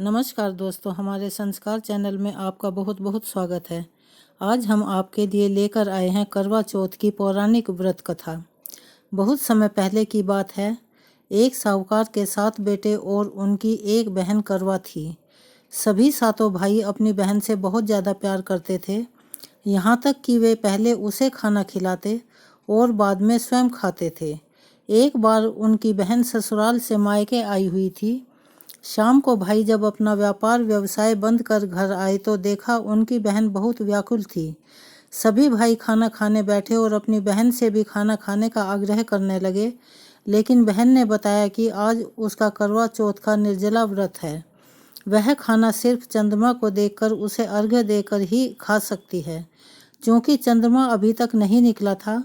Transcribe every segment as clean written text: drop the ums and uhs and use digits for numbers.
नमस्कार दोस्तों, हमारे संस्कार चैनल में आपका बहुत बहुत स्वागत है। आज हम आपके लिए लेकर आए हैं करवा चौथ की पौराणिक व्रत कथा। बहुत समय पहले की बात है। एक साहूकार के 7 बेटे और उनकी एक बहन करवा थी। सभी सातों भाई अपनी बहन से बहुत ज़्यादा प्यार करते थे, यहाँ तक कि वे पहले उसे खाना खिलाते और बाद में स्वयं खाते थे। एक बार उनकी बहन ससुराल से मायके आई हुई थी। शाम को भाई जब अपना व्यापार व्यवसाय बंद कर घर आए तो देखा उनकी बहन बहुत व्याकुल थी। सभी भाई खाना खाने बैठे और अपनी बहन से भी खाना खाने का आग्रह करने लगे, लेकिन बहन ने बताया कि आज उसका करवा चौथ का निर्जला व्रत है। वह खाना सिर्फ चंद्रमा को देखकर उसे अर्घ्य देकर ही खा सकती है। क्योंकि चंद्रमा अभी तक नहीं निकला था,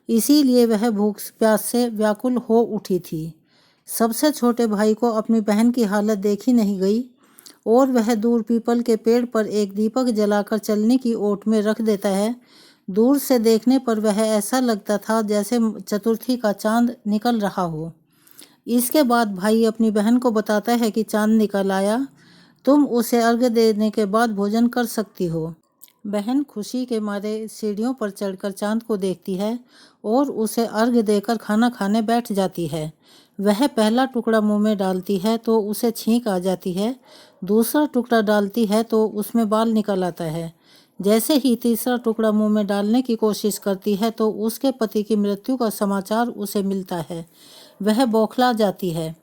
इसीलिए वह भूख प्यास से व्याकुल हो उठी थी। सबसे छोटे भाई को अपनी बहन की हालत देखी नहीं गई और वह दूर पीपल के पेड़ पर एक दीपक जलाकर चलने की ओट में रख देता है। दूर से देखने पर वह ऐसा लगता था जैसे चतुर्थी का चांद निकल रहा हो। इसके बाद भाई अपनी बहन को बताता है कि चांद निकल आया, तुम उसे अर्घ्य देने के बाद भोजन कर सकती हो। बहन खुशी के मारे सीढ़ियों पर चढ़कर चांद को देखती है और उसे अर्घ्य देकर खाना खाने बैठ जाती है। वह पहला टुकड़ा मुंह में डालती है तो उसे छींक आ जाती है, दूसरा टुकड़ा डालती है तो उसमें बाल निकल आता है। जैसे ही तीसरा टुकड़ा मुंह में डालने की कोशिश करती है तो उसके पति की मृत्यु का समाचार उसे मिलता है। वह बौखला जाती है।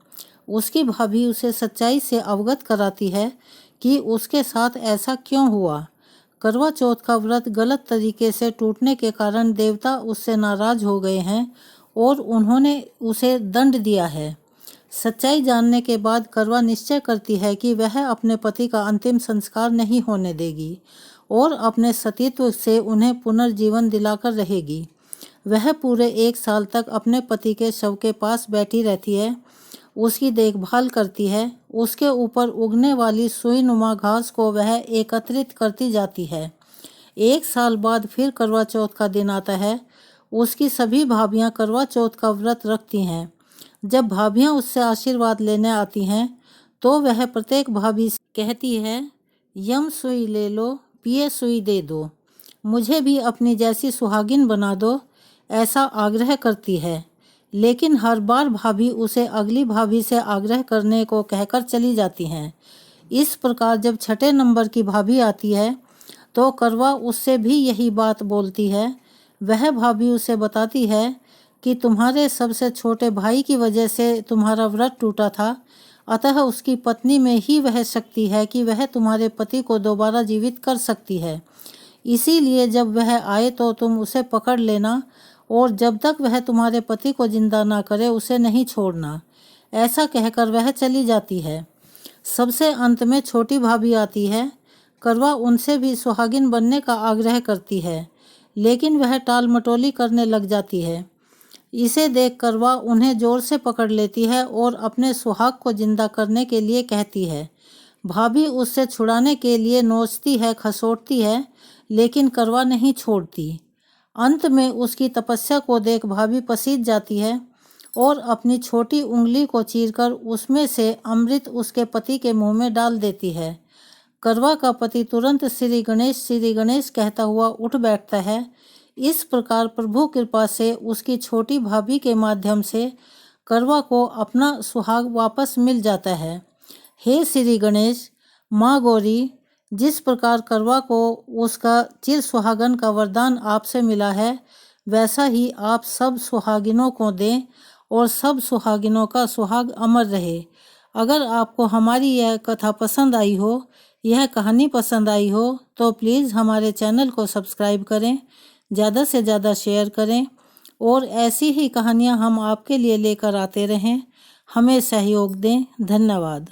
उसकी भाभी उसे सच्चाई से अवगत कराती है कि उसके साथ ऐसा क्यों हुआ। करवा चौथ का व्रत गलत तरीके से टूटने के कारण देवता उससे नाराज हो गए हैं और उन्होंने उसे दंड दिया है। सच्चाई जानने के बाद करवा निश्चय करती है कि वह अपने पति का अंतिम संस्कार नहीं होने देगी और अपने सतीत्व से उन्हें पुनर्जीवन दिलाकर रहेगी। वह पूरे 1 साल तक अपने पति के शव के पास बैठी रहती है, उसकी देखभाल करती है। उसके ऊपर उगने वाली सुई नुमा घास को वह एकत्रित करती जाती है। 1 साल बाद फिर करवा चौथ का दिन आता है। उसकी सभी भाभियां करवा चौथ का व्रत रखती हैं। जब भाभियां उससे आशीर्वाद लेने आती हैं तो वह प्रत्येक भाभी से कहती है, यम सुई ले लो, पिए सुई दे दो, मुझे भी अपनी जैसी सुहागिन बना दो, ऐसा आग्रह करती है। लेकिन हर बार भाभी उसे अगली भाभी से आग्रह करने को कहकर चली जाती हैं। इस प्रकार जब 6ठे नंबर की भाभी आती है तो करवा उससे भी यही बात बोलती है। वह भाभी उसे बताती है कि तुम्हारे सबसे छोटे भाई की वजह से तुम्हारा व्रत टूटा था, अतः उसकी पत्नी में ही वह शक्ति है कि वह तुम्हारे पति को दोबारा जीवित कर सकती है। इसीलिए जब वह आए तो तुम उसे पकड़ लेना और जब तक वह तुम्हारे पति को जिंदा ना करे उसे नहीं छोड़ना। ऐसा कहकर वह चली जाती है। सबसे अंत में छोटी भाभी आती है। करवा उनसे भी सुहागिन बनने का आग्रह करती है, लेकिन वह टाल मटोली करने लग जाती है। इसे देख करवा उन्हें जोर से पकड़ लेती है और अपने सुहाग को जिंदा करने के लिए कहती है। भाभी उससे छुड़ाने के लिए नोचती है, खसोटती है, लेकिन करवा नहीं छोड़ती। अंत में उसकी तपस्या को देख भाभी पसीज जाती है और अपनी छोटी उंगली को चीरकर उसमें से अमृत उसके पति के मुंह में डाल देती है। करवा का पति तुरंत श्री गणेश कहता हुआ उठ बैठता है। इस प्रकार प्रभु कृपा से उसकी छोटी भाभी के माध्यम से करवा को अपना सुहाग वापस मिल जाता है। हे श्री गणेश, माँ गौरी, जिस प्रकार करवा को उसका चिर सुहागन का वरदान आपसे मिला है, वैसा ही आप सब सुहागिनों को दें और सब सुहागिनों का सुहाग अमर रहे। अगर आपको हमारी यह कथा पसंद आई हो, यह कहानी पसंद आई हो, तो प्लीज़ हमारे चैनल को सब्सक्राइब करें, ज़्यादा से ज़्यादा शेयर करें और ऐसी ही कहानियाँ हम आपके लिए लेकर आते रहें। हमें सहयोग दें। धन्यवाद।